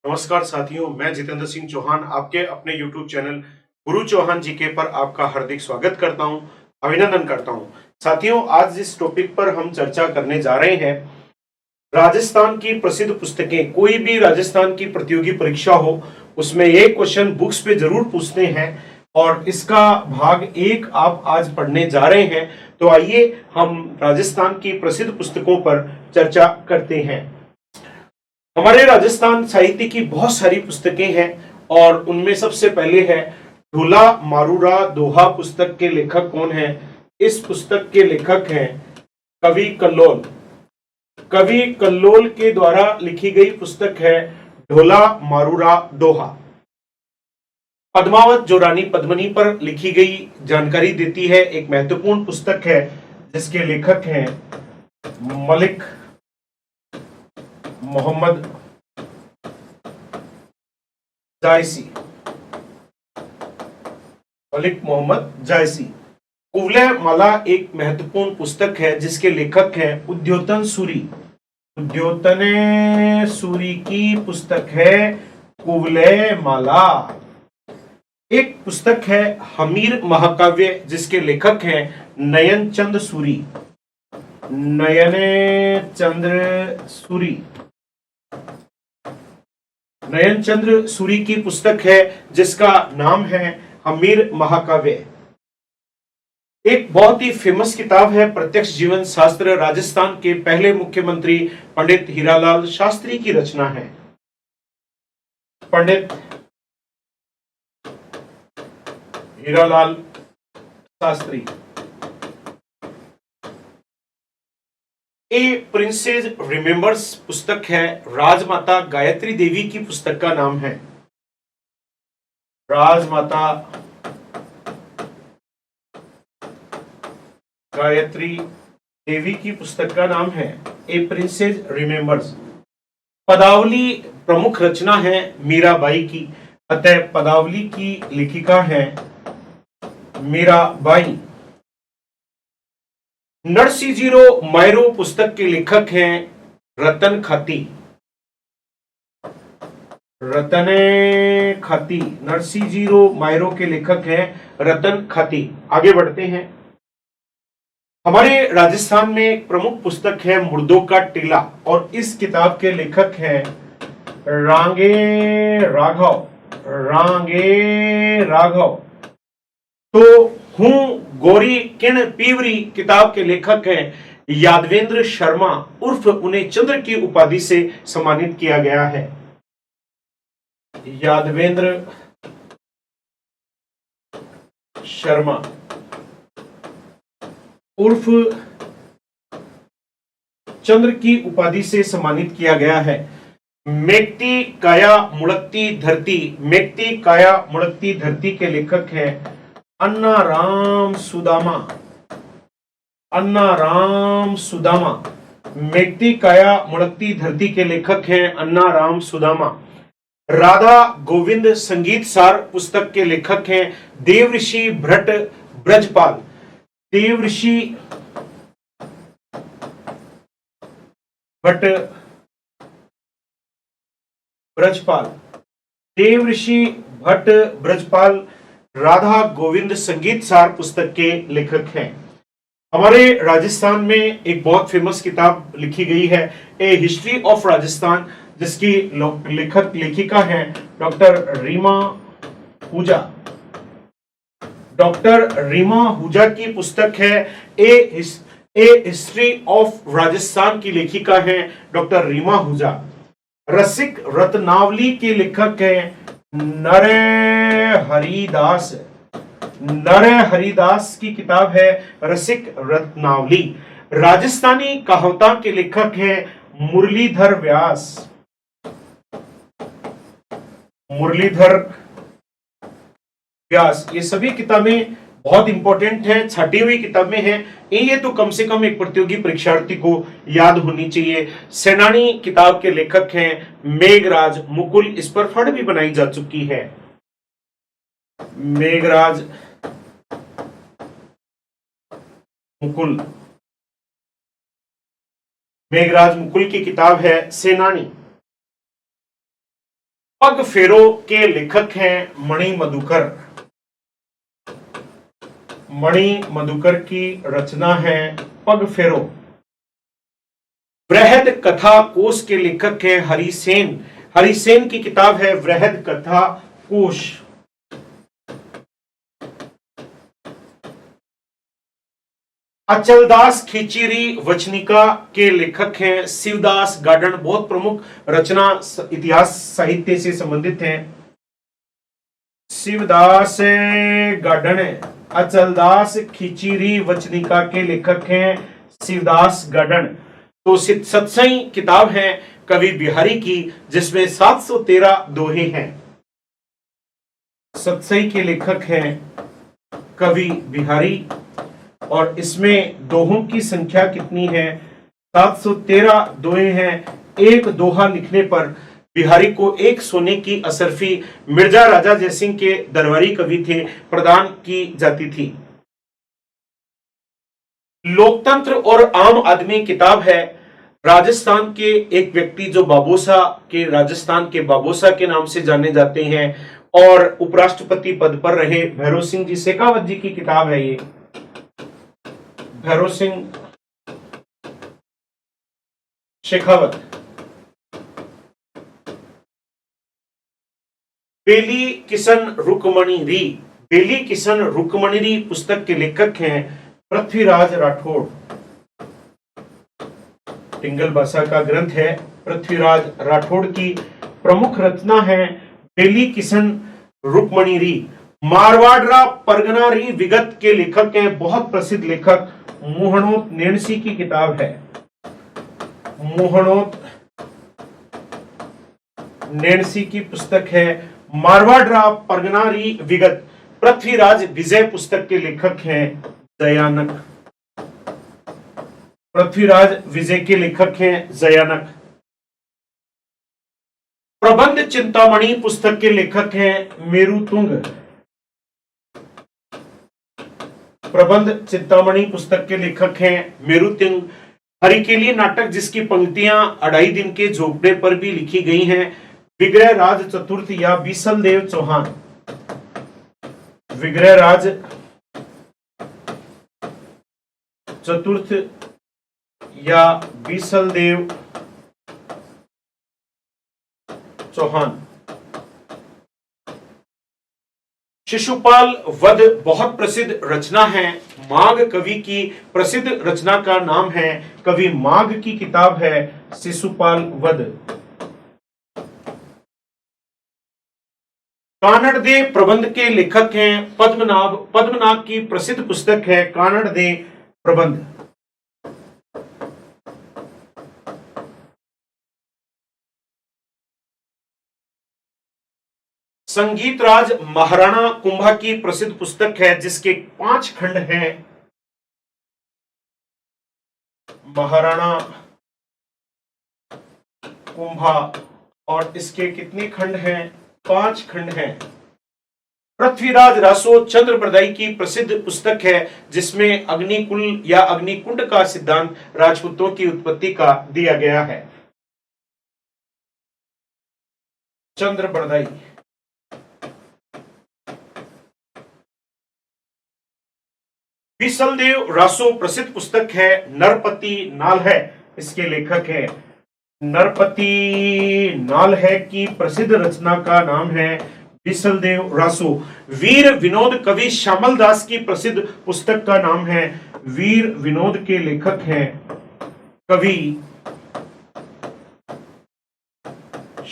नमस्कार साथियों, मैं जितेंद्र सिंह चौहान आपके अपने YouTube चैनल गुरु चौहान जीके पर आपका हार्दिक स्वागत करता हूं, अभिनंदन करता हूं। साथियों, आज जिस टॉपिक पर हम चर्चा करने जा रहे हैं, राजस्थान की प्रसिद्ध पुस्तकें। कोई भी राजस्थान की प्रतियोगी परीक्षा हो, उसमें ये क्वेश्चन बुक्स पे जरूर पूछते हैं और इसका भाग 1 आप आज पढ़ने जा रहे हैं। तो आइए हम राजस्थान की प्रसिद्ध पुस्तकों पर चर्चा करते हैं। हमारे राजस्थान साहित्य की बहुत सारी पुस्तकें हैं और उनमें सबसे पहले है ढोला मारूरा दोहा। पुस्तक के लेखक कौन है? इस पुस्तक के लेखक हैं कवि कल्लोल। कवि कल्लोल के द्वारा लिखी गई पुस्तक है ढोला मारूरा दोहा। पद्मावत जो रानी पद्मिनी पर लिखी गई जानकारी देती है, एक महत्वपूर्ण पुस्तक है जिसके लेखक हैं मलिक मोहम्मद जायसी। मलिक मोहम्मद जायसी। कुवलय माला एक महत्वपूर्ण पुस्तक है जिसके लेखक हैं उद्योतन सूरी। उद्योतन सूरी की पुस्तक है कुवलय माला। एक पुस्तक है हमीर महाकाव्य जिसके लेखक हैं नयन चंद्र सूरी। नयन चंद्र सूरी। नयन चंद्र सूरी की पुस्तक है जिसका नाम है हमीर महाकाव्य। एक बहुत ही फेमस किताब है प्रत्यक्ष जीवन शास्त्र। राजस्थान के पहले मुख्यमंत्री पंडित हीरालाल शास्त्री की रचना है। Pandit Hiralal Shastri. A princess remembers पुस्तक है। राजमाता गायत्री देवी की पुस्तक का नाम है। राजमाता गायत्री देवी की पुस्तक का नाम है ए प्रिंसेस रिमेंबर्स। पदावली प्रमुख रचना है मीराबाई की, अतः पदावली की लेखिका है मीराबाई। नरसिंह मायरो पुस्तक के लेखक हैं रतन खाती। रतन खाती। नरसिंह मायरो के लेखक हैं रतन खाती। आगे बढ़ते हैं। हमारे राजस्थान में एक प्रमुख पुस्तक है मुर्दों का टीला और इस किताब के लेखक हैं रांगे राघव। रांगे राघव। तो हूं गोरी किण पीवरी किताब के लेखक हैं यादवेंद्र शर्मा, उर्फ उन्हें चंद्र की उपाधि से सम्मानित किया गया है। यादवेंद्र शर्मा उर्फ चंद्र की उपाधि से सम्मानित किया गया है। मेकती काया मुड़कती धरती। मेकती काया मुड़कती धरती के लेखक हैं अन्ना राम सुदामा। अन्ना राम सुदामा। मेकती काया मुड़कती धरती के लेखक हैं अन्ना राम सुदामा। राधा गोविंद संगीत सार पुस्तक के लेखक हैं देवऋषि भट्ट ब्रजपाल। देवऋषि भट्ट ब्रजपाल। देवऋषि भट्ट ब्रजपाल राधा गोविंद संगीत सार पुस्तक के लेखक हैं। हमारे राजस्थान में एक बहुत फेमस किताब लिखी गई है ए हिस्ट्री ऑफ राजस्थान, जिसकी लेखक लेखिका है डॉक्टर रीमा हुजा। डॉक्टर रीमा हुजा की पुस्तक है ए हिस्ट्री ऑफ राजस्थान की लेखिका है डॉक्टर रीमा हुजा। रसिक रत्नावली के लेखक हैं नरे हरिदास। नरे हरिदास की किताब है रसिक रत्नावली। राजस्थानी कहावता के लेखक हैं मुरलीधर व्यास। मुरलीधर व्यास। ये सभी किताबें बहुत इंपॉर्टेंट हैं, छटी हुई किताबें हैं। ये तो कम से कम एक प्रतियोगी परीक्षार्थी को याद होनी चाहिए। सेनानी किताब के लेखक हैं मेघराज मुकुल। इस पर फड़ भी बनाई जा चुकी है। मेघराज मुकुल। मेघराज मुकुल की किताब है सेनानी। पग फेरो के लेखक हैं मणि मधुकर। मणि मधुकर की रचना है पग फेरो। वृहद कथा कोश के लेखक हैं हरिसेन। हरिसेन की किताब है वृहद कथा कोश। अचलदास खिचीरी वचनिका के लेखक हैं शिवदास गार्डन। बहुत प्रमुख रचना इतिहास साहित्य से संबंधित हैं। शिवदास गार्डन। अचलदास खिचीरी वचनिका के लेखक हैं शिवदास गार्डन। तो सत्सई किताब है कवि बिहारी की, जिसमें 713 दोहे हैं। सत्सई के लेखक हैं कवि बिहारी, और इसमें दोहों की संख्या कितनी है? 713 दोहे हैं। एक दोहा लिखने पर बिहारी को एक सोने की असरफी मिर्जा राजा जयसिंह के दरबारी कवि थे प्रदान की जाती थी। लोकतंत्र और आम आदमी किताब है राजस्थान के एक व्यक्ति जो बाबोसा के, राजस्थान के बाबोसा के नाम से जाने जाते हैं और उपराष्ट्रपति पद पर रहे भैरव सिंह जी शेखावत जी की किताब है ये। भैरव सिंह शेखावत। बेली किशन रुक्मणी। बेली किशन रुक्मणी पुस्तक के लेखक हैं पृथ्वीराज राठौड़। टिंगल भाषा का ग्रंथ है। पृथ्वीराज राठौड़ की प्रमुख रचना है बेली किशन रुक्मणी। मारवाड़ परगना री विगत के लेखक हैं बहुत प्रसिद्ध लेखक मोहनोत नेणसी की किताब है। मोहनोत नेणसी की पुस्तक है मारवाड़ परगना री विगत। पृथ्वीराज विजय पुस्तक के लेखक हैं दयानक। पृथ्वीराज विजय के लेखक हैं दयानक। प्रबंध चिंतामणि पुस्तक के लेखक हैं मेरुतुंग। प्रबंध चिंतामणि पुस्तक के लेखक हैं मेरुतुंग। हरिकेली नाटक जिसकी पंक्तियां 2.5 दिन के झोपड़े पर भी लिखी गई हैं विग्रह राज चतुर्थ या बीसल देव चौहान। विग्रह राज चतुर्थ या बीसल देव चौहान। शिशुपाल वध बहुत प्रसिद्ध रचना है। माघ कवि की प्रसिद्ध रचना का नाम है, कवि माघ की किताब है शिशुपाल वध। कानड़ दे प्रबंध के लेखक हैं पद्मनाभ। पद्मनाभ की प्रसिद्ध पुस्तक है कानड़ दे प्रबंध। संगीत राज महाराणा कुंभा की प्रसिद्ध पुस्तक है जिसके 5 खंड हैं। महाराणा कुंभा, और इसके कितने खंड हैं? 5 खंड हैं। पृथ्वीराज रासो चंद्रप्रदाई की प्रसिद्ध पुस्तक है जिसमें अग्निकुल या अग्निकुंड का सिद्धांत राजपूतों की उत्पत्ति का दिया गया है। चंद्रप्रदाई। बीसलदेव रासो प्रसिद्ध पुस्तक है नरपति नाल है, इसके लेखक है। नरपति नाल है की प्रसिद्ध रचना का नाम है बीसलदेव रासो। वीर विनोद कवि श्यामल दास की प्रसिद्ध पुस्तक का नाम है वीर विनोद के लेखक हैं कवि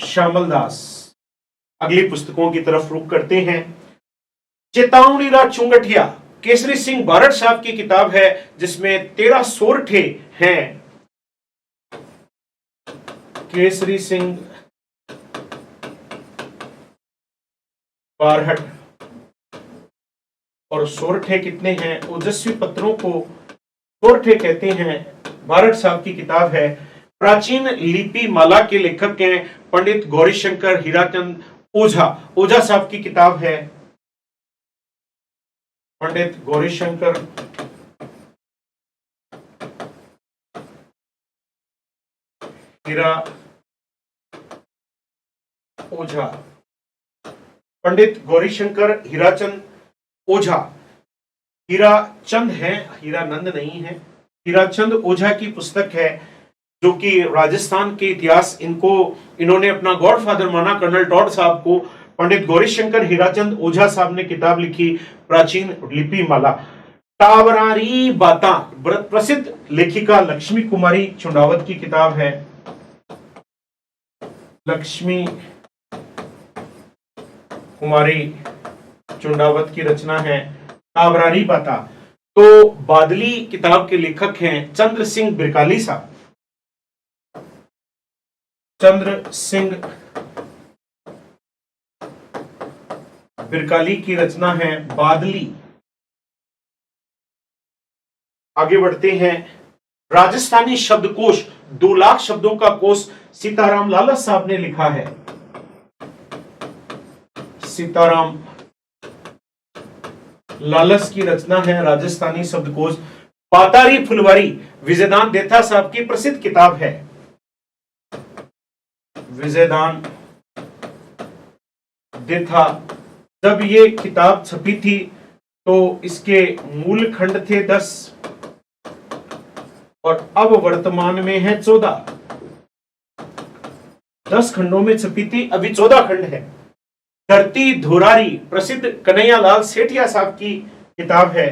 श्यामल दास। अगली पुस्तकों की तरफ रुख करते हैं। चेतावनी रा चुंगटिया केसरी सिंह बारड़ साहब की किताब है जिसमें 13 सोरठे हैं। केसरी सिंह बारहट, और सोरठे कितने हैं? ओजस्वी पत्रों को सोरठे कहते हैं। बारड़ साहब की किताब है। प्राचीन लिपि माला के लेखक हैं पंडित गौरीशंकर हीराचंद ओझा। ओझा साहब की किताब है पंडित गौरीशंकर हीरा ओझा, पंडित गौरीशंकर हीराचंद ओझा, हीराचंद है, हीरानंद नहीं है, हीराचंद ओझा की पुस्तक है जो कि राजस्थान के इतिहास, इन्होंने अपना गॉडफादर माना कर्नल टॉड साहब को। पंडित गौरीशंकर हीराचंद ओझा साहब ने किताब लिखी प्राचीन लिपि माला। टावरारी बाता, प्रसिद्ध लेखिका लक्ष्मी कुमारी चुंडावत की किताब है। लक्ष्मी कुमारी चुंडावत की रचना है टावरारी बाता। तो बादली किताब के लेखक हैं चंद्र सिंह बिरकाली साहब। चंद्र सिंह बिरकाली की रचना है बादली। आगे बढ़ते हैं। राजस्थानी शब्दकोश, 2 लाख शब्दों का कोश सीताराम लालस साहब ने लिखा है। सीताराम लालस की रचना है राजस्थानी शब्दकोश। पातारी फुलवारी विजयदान देथा साहब की प्रसिद्ध किताब है। विजयदान देथा, जब ये किताब छपी थी तो इसके मूल खंड थे 10 और अब वर्तमान में है 14। 10 खंडों में छपी थी, अभी 14 खंड है। धरती धुरारी प्रसिद्ध कन्हैयालाल सेठिया साहब की किताब है।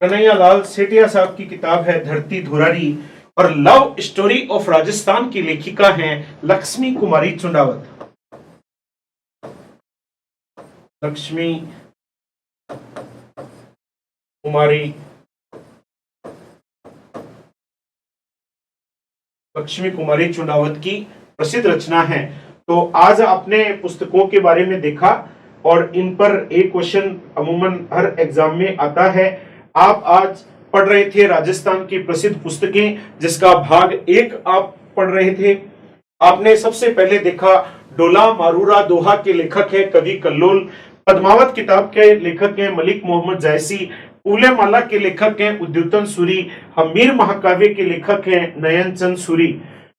कन्हैयालाल सेठिया साहब की किताब है धरती धुरारी। और लव स्टोरी ऑफ राजस्थान की लेखिका हैं लक्ष्मी कुमारी चुंडावत। लक्ष्मी कुमारी चुंडावत की प्रसिद्ध रचना है। तो आज आपने पुस्तकों के बारे में देखा और इन पर एक क्वेश्चन अमूमन हर एग्जाम में आता है। आप आज पढ़ रहे थे राजस्थान की प्रसिद्ध पुस्तकें, जिसका भाग 1 आप पढ़ रहे थे। आपने सबसे पहले देखा डोला मारूरा दोहा के लेखक है कवि कल्लोल। पद्मावत किताब के लेखक हैं मलिक मोहम्मद जायसी। फूले माला के लेखक हैं उद्युतन सूरी। हमीर महाकाव्य के लेखक हैं नयन चंद सूरी।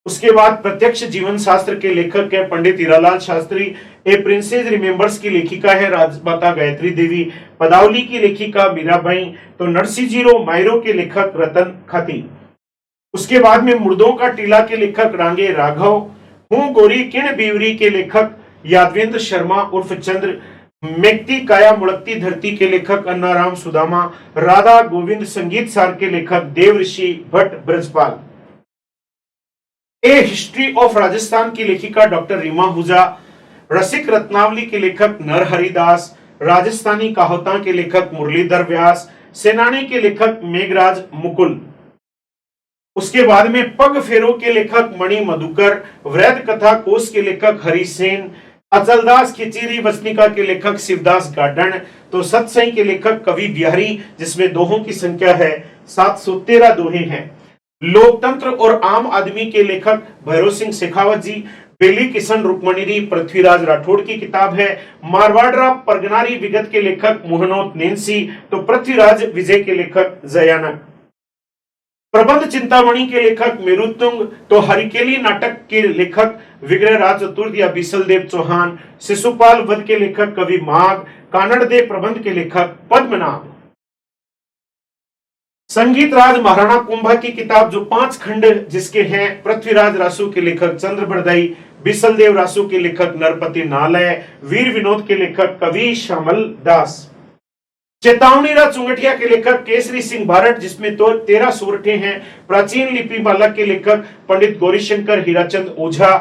उसके बाद प्रत्यक्ष जीवन शास्त्र के लेखक हैं Pandit Hiralal Shastri. A princess remembers की लेखिका है राजमाता गायत्री देवी। पदावली की लेखिका मीराबाई। तो नरसिंह मायरो के लेखक रतन खाती। उसके बाद में मुर्दों का टीला के लेखक रांगे राघव। हूं गोरी किण बीवरी के लेखक यादवेंद्र शर्मा उर्फ चंद्र। मेक्ती काया मुड़कती धरती के लेखक अन्नाराम सुदामा। राधा गोविंद संगीत सार के लेखक देव ऋषि भट्ट ब्रजपाल। ए हिस्ट्री ऑफ राजस्थान की लेखिका डॉक्टर रीमा हुजा। रसिक रत्नावली के लेखक नरहरि दास। राजस्थानी कहावतां के लेखक मुरलीधर व्यास। सेनानी के लेखक मेघराज मुकुल। उसके बाद में पग फेरो के लेखक मणि मधुकर। वृद्ध कथा कोश के लेखक हरिसेन। अचलदास खिचीरी वसनिका के लेखक शिवदास गाडन। तो सत्सई के लेखक कवि बिहारी, जिसमें दोहों की संख्या है 713 दोहे हैं। लोकतंत्र और आम आदमी के लेखक भैरव सिंह शेखावत जी। बेली किशन रुक्मणी पृथ्वीराज राठौड़ की किताब है। मारवाड़रा परगनारी विगत के लेखक मोहनोत नैन्सी। तो पृथ्वीराज विजय के लेखक जयानक। प्रबंध चिंतामणि के लेखक मेरुतुंग। तो हरिकेली नाटक के लेखक विग्रह राज चतुर्थ या बिसलदेव चौहान। शिशुपाल वध के लेखक कवि माघ। कानड़ दे प्रबंध के लेखक पद्मनाभ। संगीत राज महाराणा कुंभा की किताब जो 5 खंड जिसके हैं, पृथ्वीराज रासु के लेखक चंद्रबरदाई। बिसलदेव रासु के लेखक नरपति नालय। वीर विनोद के लेखक कवि श्यामल दास। चेतावनी राज चुंगटिया के लेखक केसरी सिंह भारत, जिसमें तो 13 सोरठे हैं। प्राचीन लिपि माला के लेखक पंडित गौरीशंकर हीराचंद ओझा।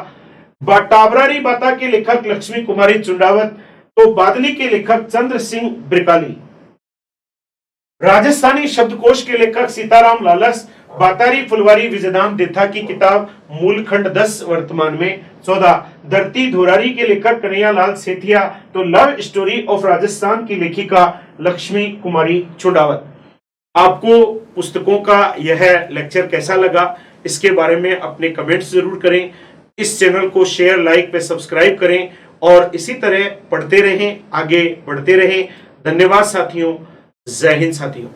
टावरारी बाता के लेखक लक्ष्मी कुमारी चुंडावत। तो बादली के लेखक चंद्र सिंह बिरकाली। राजस्थानी शब्दकोश के लेखक सीताराम लालस। बातारी फुलवारी विजयदान देथा की किताब मूल खंड 10 वर्तमान में 14। धरती धुरारी के लेखक कन्हैयालाल सेठिया। तो लव स्टोरी ऑफ राजस्थान की लेखिका लक्ष्मी कुमारी चुंडावत। आपको पुस्तकों का यह लेक्चर कैसा लगा, इसके बारे में अपने कमेंट्स जरूर करें। इस चैनल को शेयर लाइक पे सब्सक्राइब करें और इसी तरह पढ़ते रहें, आगे बढ़ते रहें। धन्यवाद साथियों। जय हिंद साथियों।